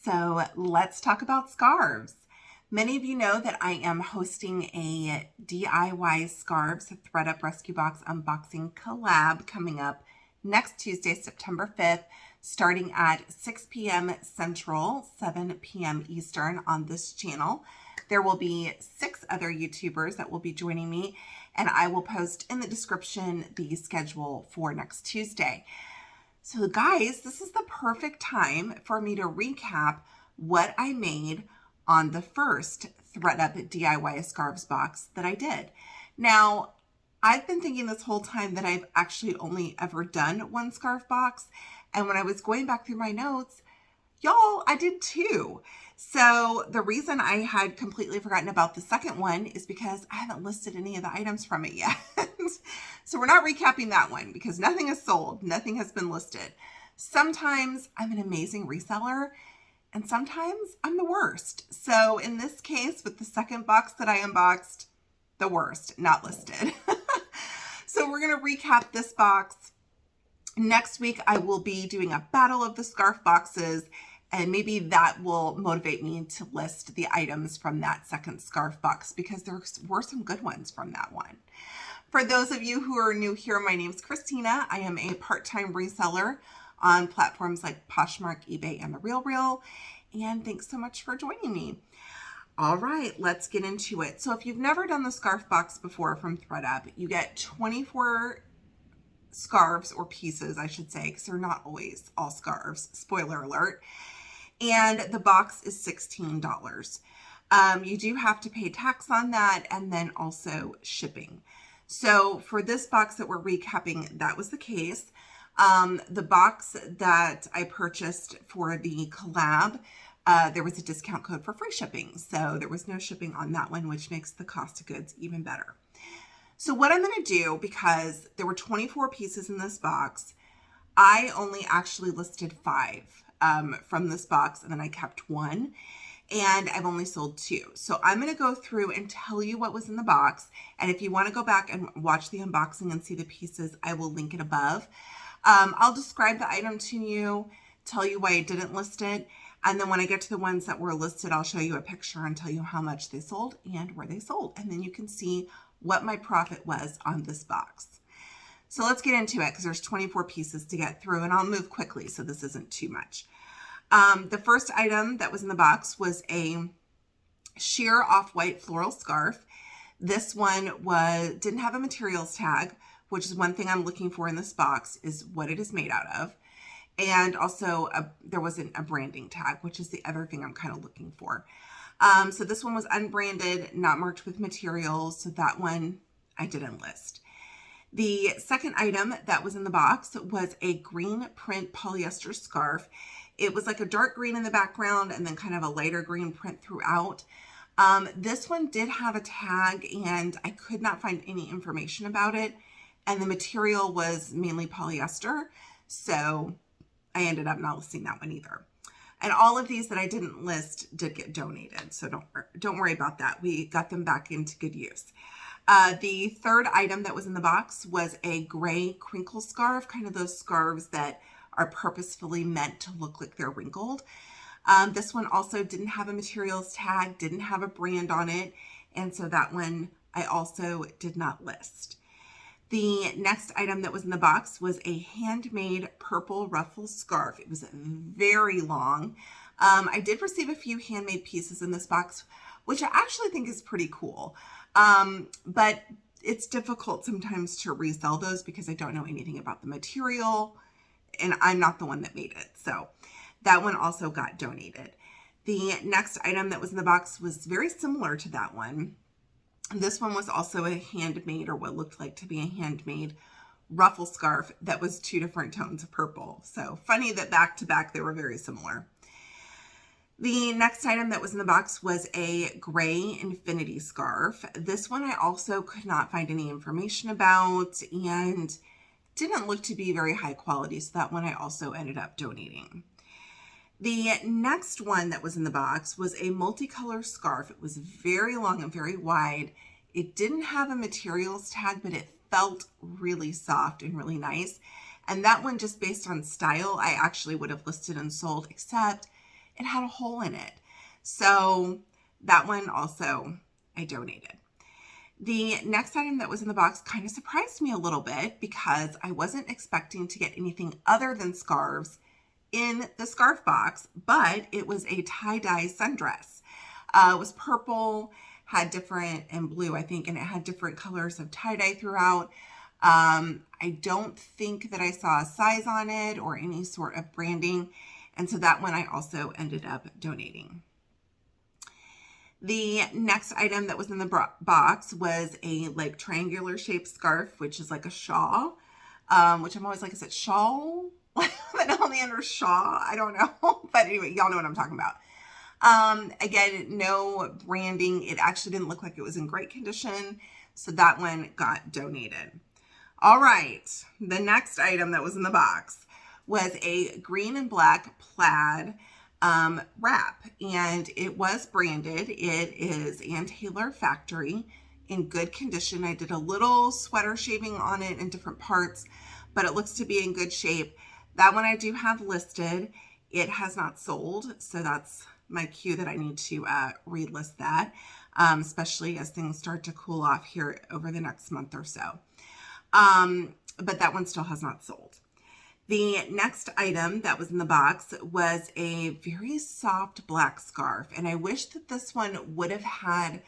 So let's talk about scarves. Many of you know that I am hosting a DIY Scarves Thredup Rescue Box unboxing collab coming up next Tuesday, September 5th, starting at 6 p.m. Central, 7 p.m. Eastern on this channel. There will be 6 other YouTubers that will be joining me, and I will post in the description the schedule for next Tuesday. So guys, this is the perfect time for me to recap what I made on the first Thredup DIY Scarves box that I did. Now, I've been thinking this whole time that I've actually only ever done one scarf box. And when I was going back through my notes, y'all, I did 2. So the reason I had completely forgotten about the second one is because I haven't listed any of the items from it yet. So we're not recapping that one because nothing is sold. Nothing has been listed. Sometimes I'm an amazing reseller and sometimes I'm the worst. So in this case, with the second box that I unboxed, the worst, not listed. So we're going to recap this box. Next week, I will be doing a battle of the scarf boxes, and maybe that will motivate me to list the items from that second scarf box because there were some good ones from that one. For those of you who are new here, my name is Christina. I am a part-time reseller on platforms like Poshmark, eBay, and The RealReal. And thanks so much for joining me. All right, let's get into it. So if you've never done the scarf box before from Thredup, you get 24 scarves, or pieces, I should say, because they're not always all scarves. Spoiler alert. And the box is $16. You do have to pay tax on that and then also shipping. So for this box that we're recapping, that was the case. The box that I purchased for the collab, there was a discount code for free shipping. So there was no shipping on that one, which makes the cost of goods even better. So what I'm going to do, because there were 24 pieces in this box, I only actually listed 5 from this box, and then I kept 1, and I've only sold 2. So I'm going to go through and tell you what was in the box, and if you want to go back and watch the unboxing and see the pieces, I will link it above. I'll describe the item to you, tell you why I didn't list it, and then when I get to the ones that were listed, I'll show you a picture and tell you how much they sold and where they sold, and then you can see what my profit was on this box. So let's get into it because there's 24 pieces to get through, and I'll move quickly so this isn't too much. The first item that was in the box was a sheer off-white floral scarf. This one didn't have a materials tag, which is one thing I'm looking for in this box, is what it is made out of. And also there wasn't a branding tag, which is the other thing I'm kind of looking for. So this one was unbranded, not marked with materials. So that one I didn't list. The second item that was in the box was a green print polyester scarf. It was like a dark green in the background and then kind of a lighter green print throughout. This one did have a tag and I could not find any information about it. And the material was mainly polyester. So I ended up not listing that one either. And all of these that I didn't list did get donated. So don't worry about that. We got them back into good use. The third item that was in the box was a gray crinkle scarf, kind of those scarves that are purposefully meant to look like they're wrinkled. This one also didn't have a materials tag, didn't have a brand on it. And so that one I also did not list. The next item that was in the box was a handmade purple ruffle scarf. It was very long. I did receive a few handmade pieces in this box, which I actually think is pretty cool. But it's difficult sometimes to resell those because I don't know anything about the material and I'm not the one that made it. So that one also got donated. The next item that was in the box was very similar to that one. This one was also a handmade, or what looked like to be a handmade ruffle scarf that was 2 different tones of purple. So funny that back to back they were very similar. The next item that was in the box was a gray infinity scarf. This one I also could not find any information about and didn't look to be very high quality. So that one I also ended up donating. The next one that was in the box was a multicolor scarf. It was very long and very wide. It didn't have a materials tag, but it felt really soft and really nice. And that one, just based on style, I actually would have listed and sold, except it had a hole in it. So that one also I donated. The next item that was in the box kind of surprised me a little bit because I wasn't expecting to get anything other than scarves in the scarf box, but it was a tie-dye sundress. It was purple, had different, and blue, I think, and it had different colors of tie-dye throughout. I don't think that I saw a size on it or any sort of branding, and so that one I also ended up donating. The next item that was in the box was a like triangular shaped scarf, which is like a shawl, which I'm always like, is it shawl? But only under shawl? I don't know. But anyway, y'all know what I'm talking about. Again, no branding. It actually didn't look like it was in great condition. So that one got donated. All right. The next item that was in the box was a green and black plaid wrap, and it was branded. It is Ann Taylor Factory, in good condition. I did a little sweater shaving on it in different parts, but it looks to be in good shape. That one I do have listed. It has not sold, so that's my cue that I need to relist that, especially as things start to cool off here over the next month or so. But that one still has not sold. The next item that was in the box was a very soft black scarf, and I wish that this one would have had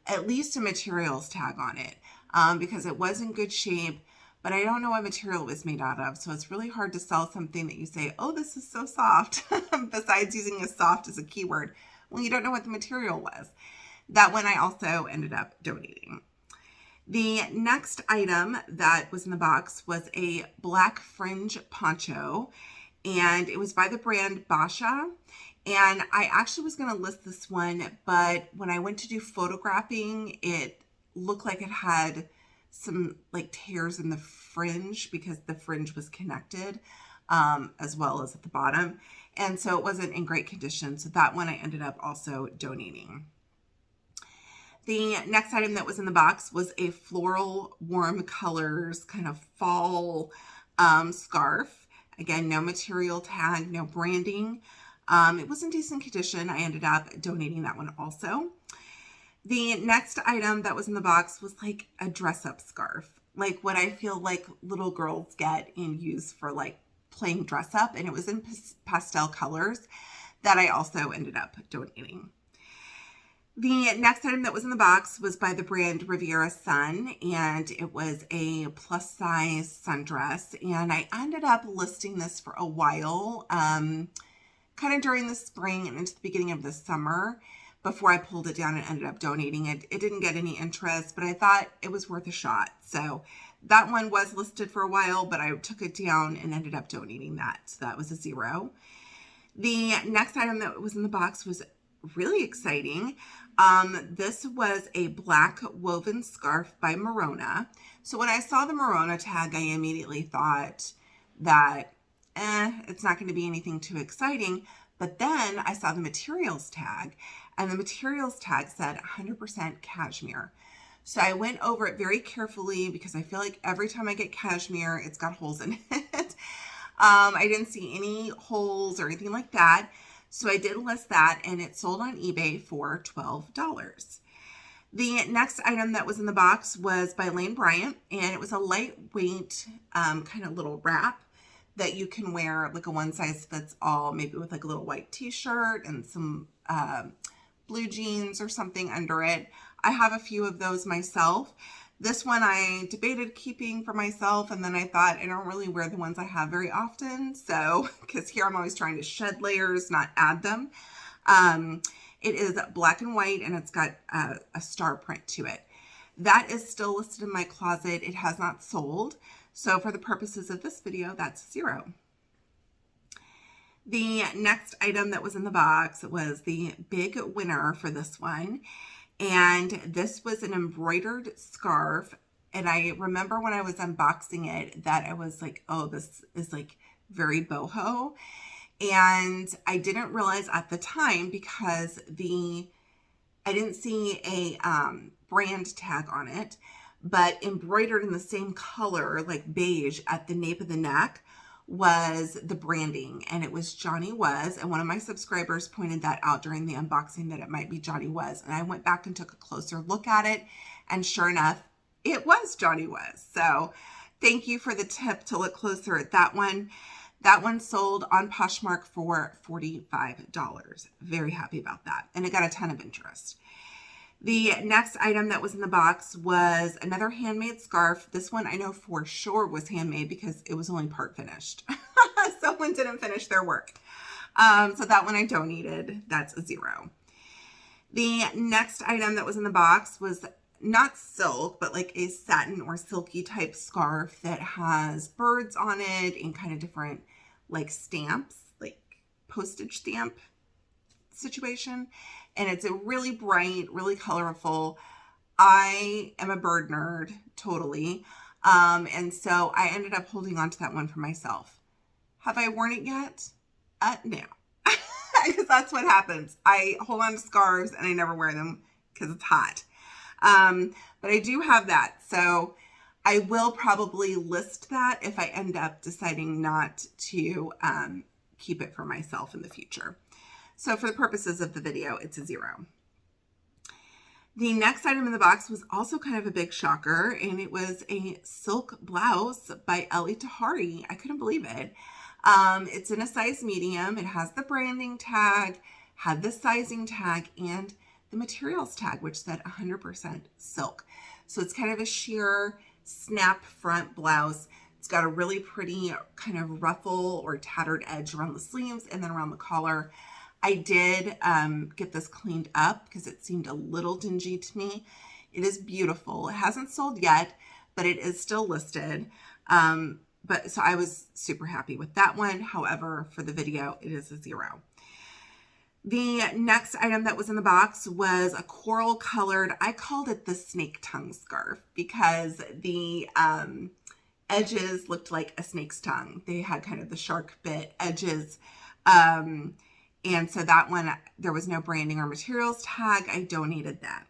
at least a materials tag on it, because it was in good shape, but I don't know what material it was made out of, so it's really hard to sell something that you say, oh, this is so soft, besides using a soft as a keyword, when you don't know what the material was. That one I also ended up donating. The next item that was in the box was a black fringe poncho, and it was by the brand Basha. And I actually was going to list this one, but when I went to do photographing, it looked like it had some like tears in the fringe because the fringe was connected, as well as at the bottom. And so it wasn't in great condition. So that one I ended up also donating. The next item that was in the box was a floral warm colors kind of fall scarf. Again, no material tag, no branding. It was in decent condition. I ended up donating that one also. The next item that was in the box was like a dress up scarf, like what I feel like little girls get and use for like playing dress up. And it was in pastel colors that I also ended up donating. The next item that was in the box was by the brand Riviera Sun, and it was a plus size sundress. And I ended up listing this for a while, kind of during the spring and into the beginning of the summer before I pulled it down and ended up donating it. It didn't get any interest, but I thought it was worth a shot. So that one was listed for a while, but I took it down and ended up donating that. So that was a 0. The next item that was in the box was really exciting. This was a black woven scarf by Merona. So when I saw the Merona tag, I immediately thought that, it's not going to be anything too exciting. But then I saw the materials tag, and the materials tag said 100% cashmere. So I went over it very carefully because I feel like every time I get cashmere, it's got holes in it. I didn't see any holes or anything like that. So I did list that, and it sold on eBay for $12. The next item that was in the box was by Lane Bryant, and it was a lightweight kind of little wrap that you can wear like a one size fits all, maybe with like a little white t-shirt and some blue jeans or something under it. I have a few of those myself. This one I debated keeping for myself, and then I thought I don't really wear the ones I have very often. So, because here I'm always trying to shed layers, not add them. It is black and white, and it's got a star print to it. That is still listed in my closet. It has not sold. So for the purposes of this video, that's 0. The next item that was in the box was the big winner for this one. And this was an embroidered scarf. And I remember when I was unboxing it that I was like, oh, this is like very boho. And I didn't realize at the time because I didn't see a brand tag on it, but embroidered in the same color, like beige at the nape of the neck, was the branding, and it was Johnny Was, and one of my subscribers pointed that out during the unboxing that it might be Johnny Was, and I went back and took a closer look at it, and sure enough, it was Johnny Was. So thank you for the tip to look closer at that one. That one sold on Poshmark for $45. Very happy about that, and it got a ton of interest. The next item that was in the box was another handmade scarf. This one I know for sure was handmade because it was only part finished. Someone didn't finish their work. So that one I donated. That's a 0. The next item that was in the box was not silk, but like a satin or silky type scarf that has birds on it and kind of different like stamps, like postage stamp situation. And it's a really bright, really colorful. I am a bird nerd, totally. And so I ended up holding on to that one for myself. Have I worn it yet? No. Because that's what happens. I hold on to scarves and I never wear them because it's hot. But I do have that. So I will probably list that if I end up deciding not to keep it for myself in the future. So for the purposes of the video, it's a 0. The next item in the box was also kind of a big shocker, and it was a silk blouse by Ellie Tahari. I couldn't believe it. It's in a size medium. It has the branding tag, had the sizing tag, and the materials tag, which said 100% silk. So it's kind of a sheer snap front blouse. It's got a really pretty kind of ruffle or tattered edge around the sleeves and then around the collar. I did get this cleaned up because it seemed a little dingy to me. It is beautiful. It hasn't sold yet, but it is still listed. So I was super happy with that one. However, for the video, it is a 0. The next item that was in the box was a coral colored, I called it the snake tongue scarf because the edges looked like a snake's tongue. They had kind of the shark bit edges. And so that one, there was no branding or materials tag. I donated that.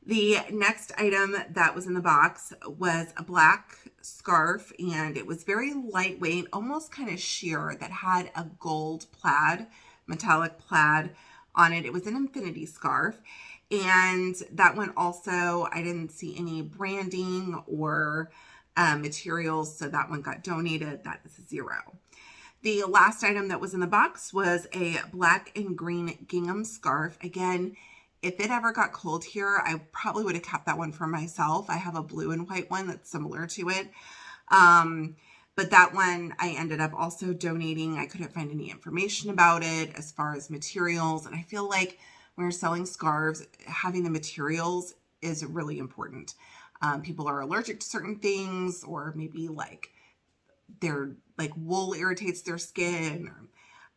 The next item that was in the box was a black scarf, and it was very lightweight, almost kind of sheer, that had a gold plaid, metallic plaid on it. It was an infinity scarf. And that one also, I didn't see any branding or materials, so that one got donated. That is a 0. The last item that was in the box was a black and green gingham scarf. Again, if it ever got cold here, I probably would have kept that one for myself. I have a blue and white one that's similar to it. But that one I ended up also donating. I couldn't find any information about it as far as materials. And I feel like when you're selling scarves, having the materials is really important. People are allergic to certain things, or maybe like wool irritates their skin, or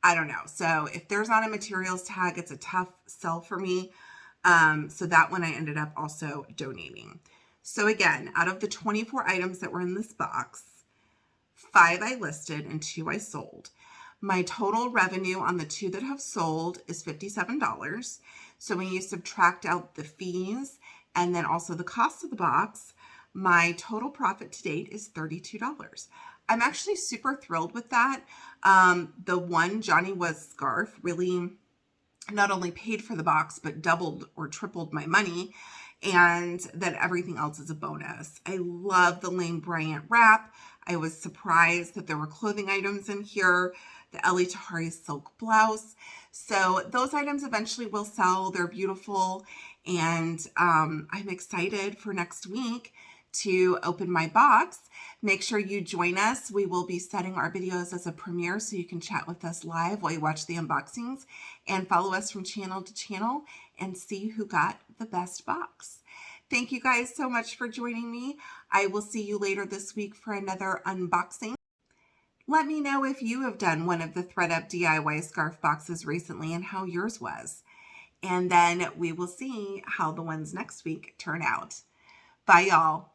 I don't know. So if there's not a materials tag, it's a tough sell for me. So that one I ended up also donating. So again, out of the 24 items that were in this box, 5 I listed and 2 I sold. My total revenue on the 2 that have sold is $57. So when you subtract out the fees and then also the cost of the box, my total profit to date is $32. I'm actually super thrilled with that. The one Johnny Was scarf really not only paid for the box, but doubled or tripled my money, and that everything else is a bonus. I love the Lane Bryant wrap. I was surprised that there were clothing items in here, the Ellie Tahari silk blouse. So those items eventually will sell. They're beautiful. And I'm excited for next week to open my box. Make sure you join us. We will be setting our videos as a premiere so you can chat with us live while you watch the unboxings, and follow us from channel to channel and see who got the best box. Thank you guys so much for joining me. I will see you later this week for another unboxing. Let me know if you have done one of the Thredup DIY scarf boxes recently and how yours was. And then we will see how the ones next week turn out. Bye, y'all.